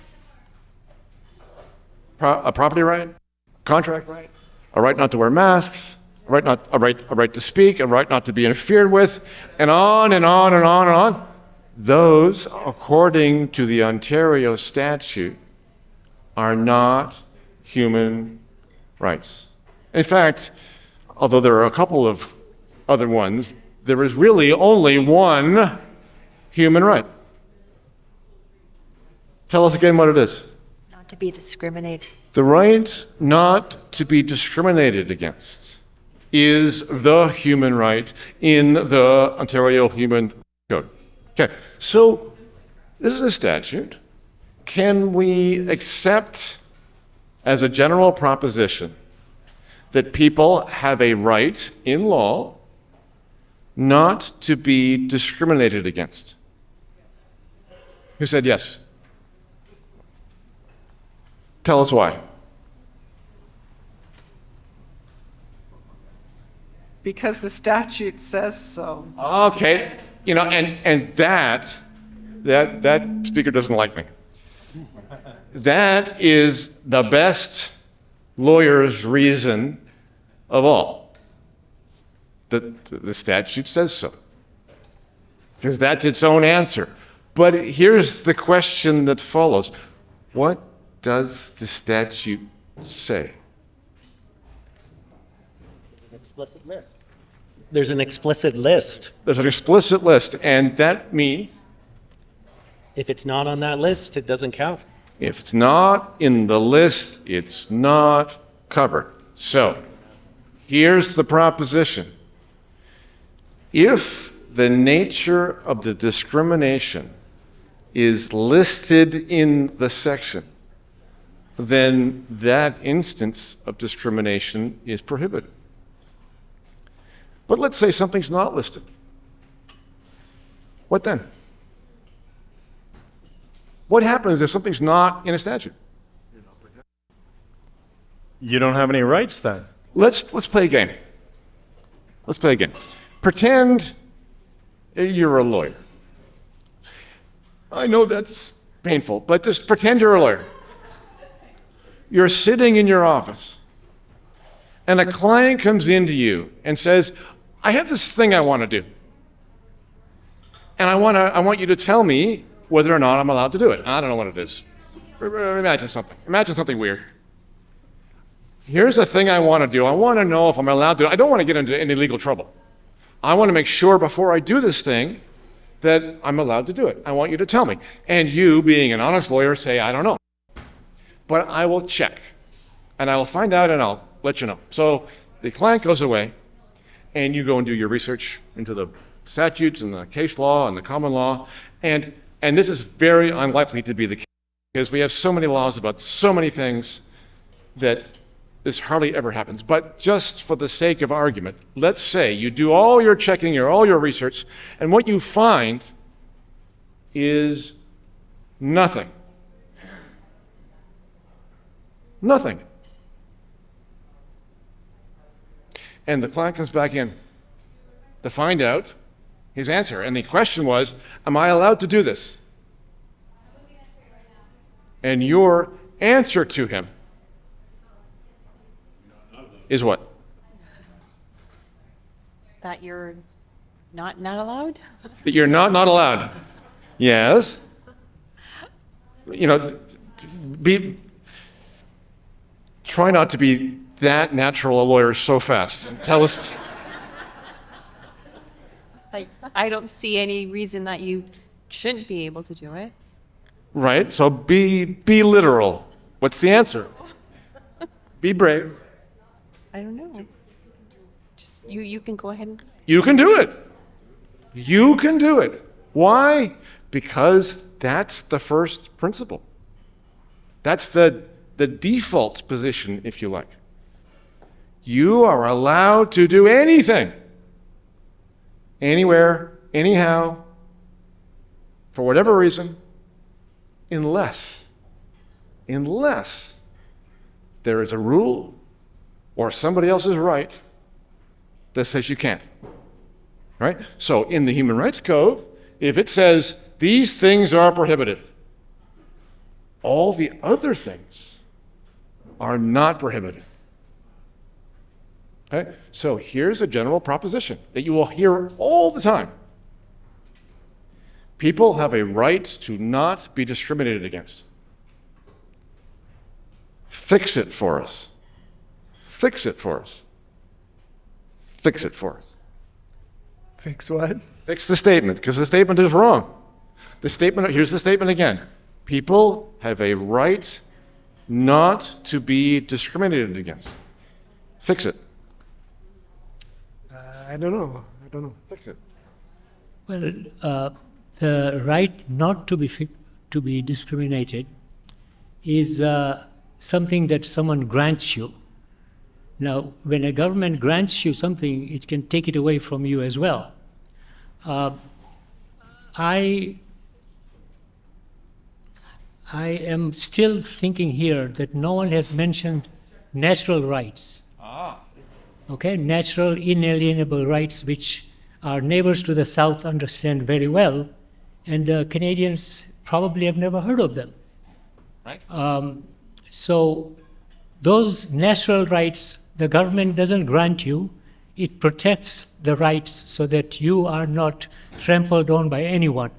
A property right, contract right, a right not to wear masks, a right to speak, a right not to be interfered with, and on and on and on and on. Those, according to the Ontario statute, are not human rights. In fact, although there are a couple of other ones there is really only one human right. Tell us again what it is. Not to be discriminated. The right not to be discriminated against is the human right in the Ontario Human Code. Okay, so this is a statute. Can we accept as a general proposition that people have a right in law not to be discriminated against? Who said yes? Tell us why. Because the statute says so. Okay, you know, and that speaker doesn't like me. That is the best lawyer's reason of all. The statute says so. Because that's its own answer. But here's the question that follows. What does the statute say? Explicit list. There's an explicit list. There's an explicit list, and that means? If it's not on that list, it doesn't count. If it's not in the list, it's not covered. So, here's the proposition. If the nature of the discrimination is listed in the section, then that instance of discrimination is prohibited. But let's say something's not listed. What then? What happens if something's not in a statute? You don't have any rights then. Let's play a game. Let's play a game. Pretend you're a lawyer. I know that's painful, but just pretend you're a lawyer. You're sitting in your office, and a client comes into you and says, I have this thing I want to do. And I want you to tell me whether or not I'm allowed to do it. I don't know what it is. Imagine something. Imagine something weird. Here's the thing I want to do. I want to know if I'm allowed to. I don't want to get into any legal trouble. I want to make sure before I do this thing that I'm allowed to do it. I want you to tell me. And you, being an honest lawyer, say, I don't know. But I will check. And I will find out and I'll let you know. So the client goes away, and you go and do your research into the statutes and the case law and the common law. And this is very unlikely to be the case, because we have so many laws about so many things that this hardly ever happens. But just for the sake of argument, let's say you do all your checking or all your research, and what you find is nothing. Nothing. And the client comes back in to find out his answer. And the question was, am I allowed to do this? And your answer to him is what? That you're not allowed? That you're not allowed. Yes. You know, try not to be that natural a lawyer so fast. Tell us. I don't see any reason that you shouldn't be able to do it. Right, so be literal. What's the answer? Be brave. I don't know. Just you can go ahead and. You can do it. You can do it. Why? Because that's the first principle. That's the default position, if you like. You are allowed to do anything, anywhere, anyhow, for whatever reason, unless there is a rule or somebody else's right that says you can't. Right? So in the Human Rights Code, if it says these things are prohibited, all the other things are not prohibited. Okay? So here's a general proposition that you will hear all the time. People have a right to not be discriminated against. Fix it for us. Fix it for us. Fix it for us. Fix what? Fix the statement, because the statement is wrong. Here's the statement again. People have a right not to be discriminated against. Fix it. I don't know. Fix it. Well, the right not to be discriminated is something that someone grants you. Now, when a government grants you something, it can take it away from you as well. I am still thinking here that no one has mentioned natural rights. Okay, natural inalienable rights, which our neighbors to the south understand very well, and Canadians probably have never heard of them. Right. So those natural rights, the government doesn't grant you. It protects the rights so that you are not trampled on by anyone.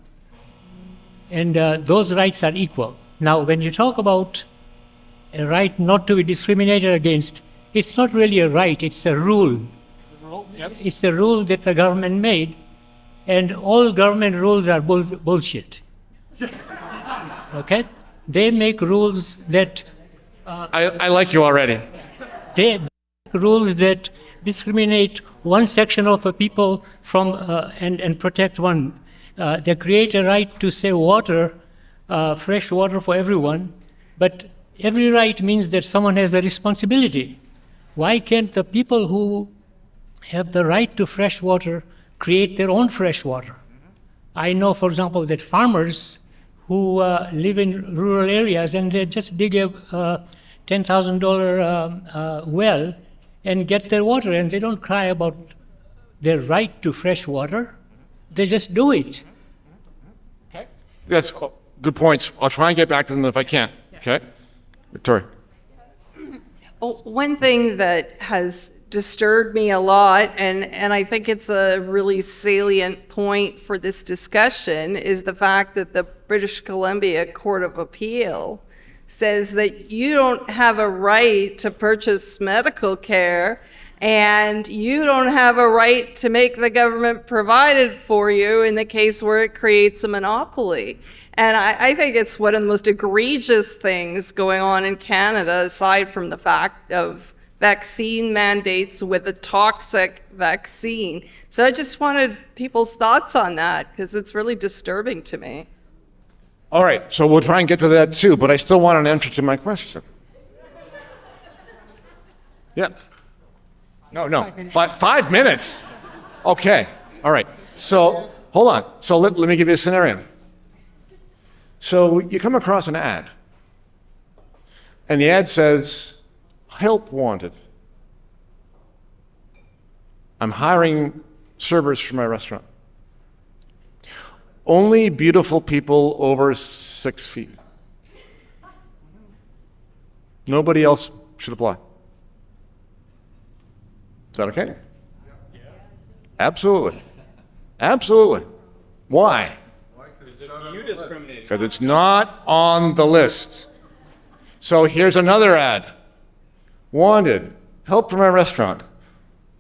And those rights are equal. Now, when you talk about a right not to be discriminated against, it's not really a right, it's a rule. It's a rule that the government made, and all government rules are bullshit. Okay? They make rules that... I like you already. They make rules that discriminate one section of the people from and protect one. They create a right to say water, fresh water for everyone, but every right means that someone has a responsibility. Why can't the people who have the right to fresh water create their own fresh water? I know, for example, that farmers who live in rural areas and they just dig a $10,000 well and get their water, and they don't cry about their right to fresh water. They just do it. Okay. That's good points. I'll try and get back to them if I can. Okay? Victoria. Well, one thing that has disturbed me a lot, and I think it's a really salient point for this discussion, is the fact that the British Columbia Court of Appeal says that you don't have a right to purchase medical care, and you don't have a right to make the government provide it for you in the case where it creates a monopoly. And I think it's one of the most egregious things going on in Canada, aside from the fact of vaccine mandates with a toxic vaccine. So I just wanted people's thoughts on that, because it's really disturbing to me. All right, so we'll try and get to that too, but I still want an answer to my question. Yep. No. 5 minutes. Okay. All right. So hold on. So let me give you a scenario. So you come across an ad, and the ad says, "Help wanted. I'm hiring servers for my restaurant. Only beautiful people over 6 feet. Nobody else should apply." Is that okay? Absolutely. Absolutely. Why? Because it's not on the list. So here's another ad. Wanted, help from my restaurant.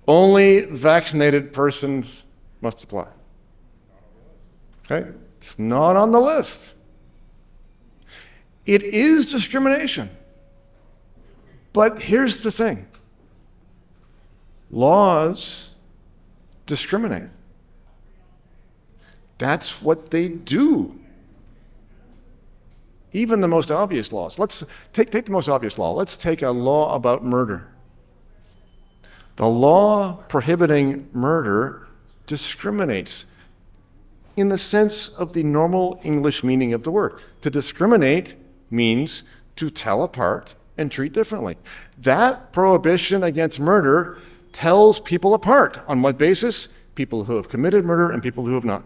Only vaccinated persons must apply. Okay? It's not on the list. It is discrimination. But here's the thing. Laws discriminate. That's what they do. Even the most obvious laws. Let's take the most obvious law. Let's take a law about murder. The law prohibiting murder discriminates in the sense of the normal English meaning of the word. To discriminate means to tell apart and treat differently. That prohibition against murder tells people apart. On what basis? People who have committed murder and people who have not.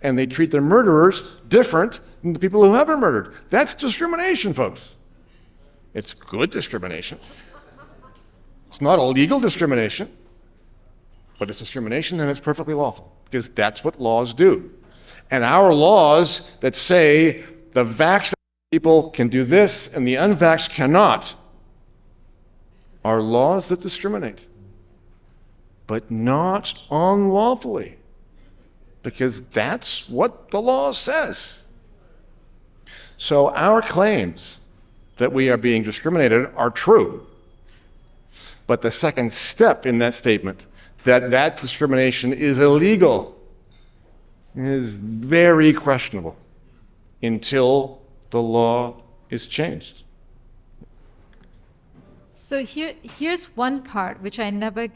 And they treat their murderers different than the people who haven't murdered. That's discrimination, folks. It's good discrimination. It's not illegal discrimination, but it's discrimination, and it's perfectly lawful, because that's what laws do. And our laws that say the vaccinated people can do this and the unvaxxed cannot are laws that discriminate. but not unlawfully, because that's what the law says. So our claims that we are being discriminated are true. But the second step in that statement, that discrimination is illegal, is very questionable until the law is changed. So here's one part which I never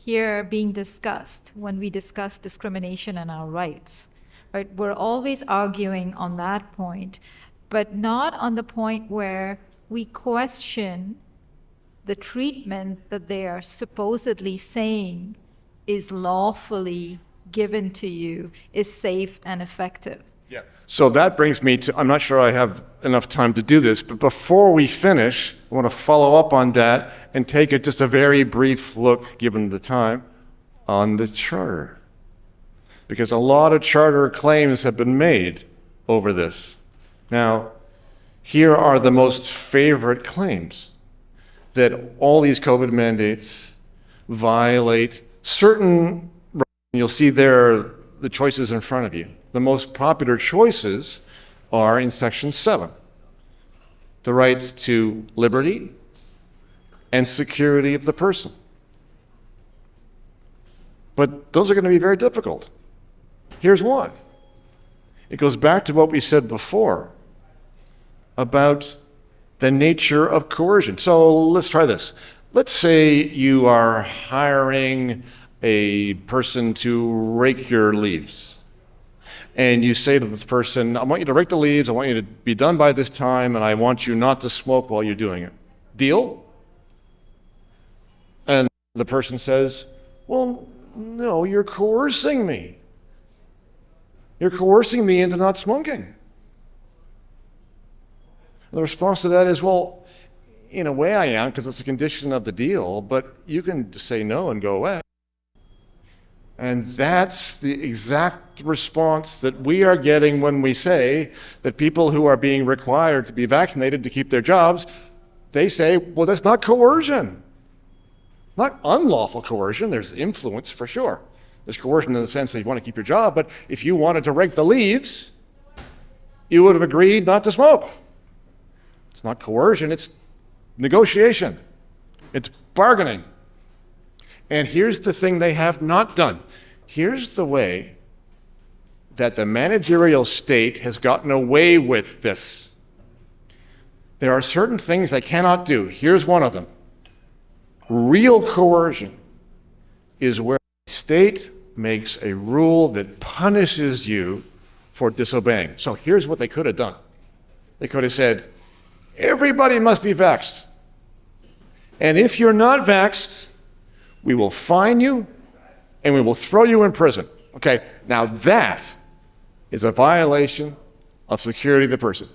hear being discussed when we discuss discrimination and our rights. Right? We're always arguing on that point, but not on the point where we question the treatment that they are supposedly saying is lawfully given to you is safe and effective. Yeah. So that brings me to, I'm not sure I have enough time to do this, but before we finish, I want to follow up on that and take just a very brief look, given the time, on the Charter. Because a lot of Charter claims have been made over this. Now, here are the most favorite claims: that all these COVID mandates violate certain rights. You'll see there the choices in front of you. The most popular choices are in Section 7. The right to liberty and security of the person. But those are going to be very difficult. Here's why. It goes back to what we said before about the nature of coercion. So let's try this. Let's say you are hiring a person to rake your leaves. And you say to this person, I want you to rake the leaves, I want you to be done by this time, and I want you not to smoke while you're doing it. Deal? And the person says, well, no, you're coercing me. You're coercing me into not smoking. The response to that is, well, in a way I am, because it's a condition of the deal, but you can just say no and go away. And that's the exact response that we are getting when we say that people who are being required to be vaccinated to keep their jobs, they say, well, that's not coercion. Not unlawful coercion. There's influence for sure. There's coercion in the sense that you want to keep your job, but if you wanted to rake the leaves, you would have agreed not to smoke. It's not coercion, it's negotiation. It's bargaining. And here's the thing they have not done. Here's the way that the managerial state has gotten away with this. There are certain things they cannot do. Here's one of them. Real coercion is where the state makes a rule that punishes you for disobeying. So here's what they could have done. They could have said, everybody must be vaxxed. And if you're not vaxxed, we will fine you and we will throw you in prison. Okay, now that is a violation of security of the person.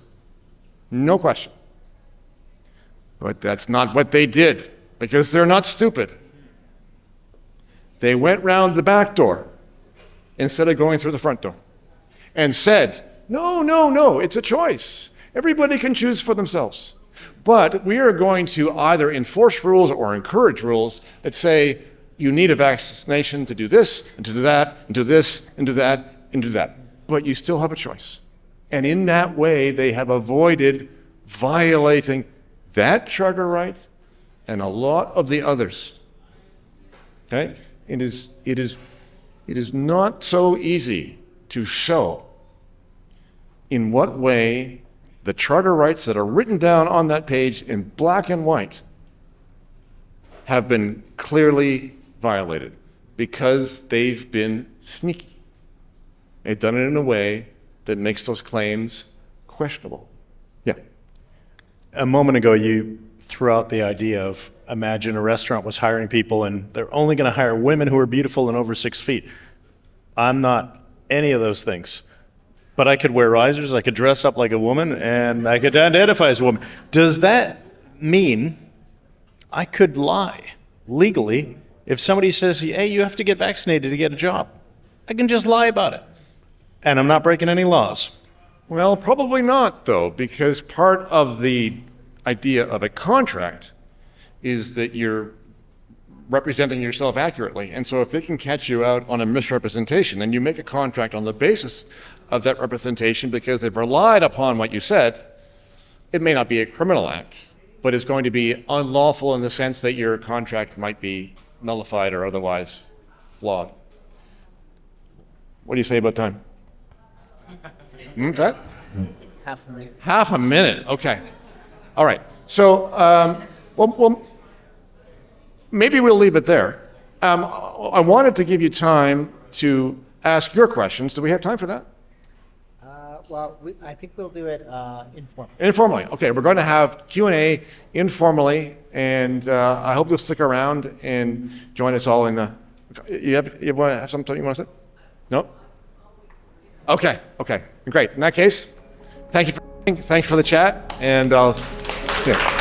No question. But that's not what they did, because they're not stupid. They went round the back door instead of going through the front door and said, no, it's a choice. Everybody can choose for themselves. But we are going to either enforce rules or encourage rules that say you need a vaccination to do this, and to do that, and do this, and do that, and do that. But you still have a choice. And in that way, they have avoided violating that charter right and a lot of the others. Okay? It is not so easy to show in what way the charter rights that are written down on that page in black and white have been clearly violated because they've been sneaky. They've done it in a way that makes those claims questionable. Yeah. A moment ago, you threw out the idea of, imagine a restaurant was hiring people and they're only going to hire women who are beautiful and over 6 feet. I'm not any of those things. But I could wear risers, I could dress up like a woman, and I could identify as a woman. Does that mean I could lie legally if somebody says, hey, you have to get vaccinated to get a job? I can just lie about it. And I'm not breaking any laws. Well, probably not, though, because part of the idea of a contract is that you're representing yourself accurately. And so if it can catch you out on a misrepresentation and you make a contract on the basis of that representation because they've relied upon what you said, it may not be a criminal act, but it's going to be unlawful in the sense that your contract might be nullified or otherwise flawed. What do you say about time? That? Half a minute. Half a minute, okay. All right, so, well, maybe we'll leave it there. I wanted to give you time to ask your questions. Do we have time for that? Well, I think we'll do it informally. Informally, okay. We're going to have Q&A informally, and I hope you'll stick around and join us all in the. You want to have something you want to say? No. Okay. Okay. Great. In that case, thank you for the chat, and I'll see you.